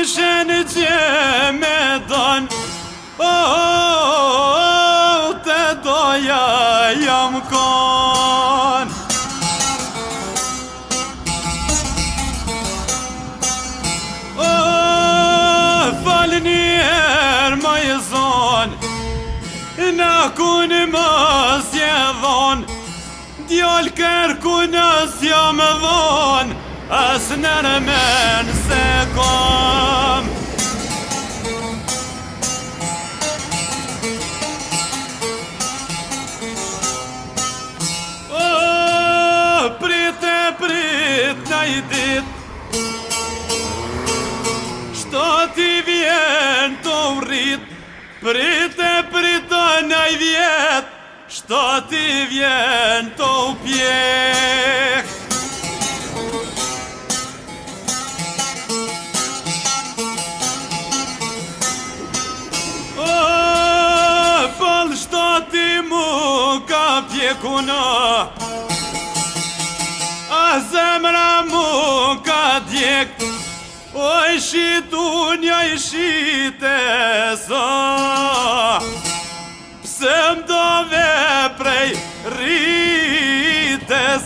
ishe në gjeme don, të doja jam kon. Fal njerë ma i zon, na kun mos je dhon, djall kërku nës jam dhon, as nërmen se kom. Prit na i dit, shto ti vjen të rrit, prit na i vjet, shto ti vjen të pjek. Pal shto ti mu ka pjekuna, a zemra mu ka djek, oj shitunja i shite sa, pse mdove prej rrites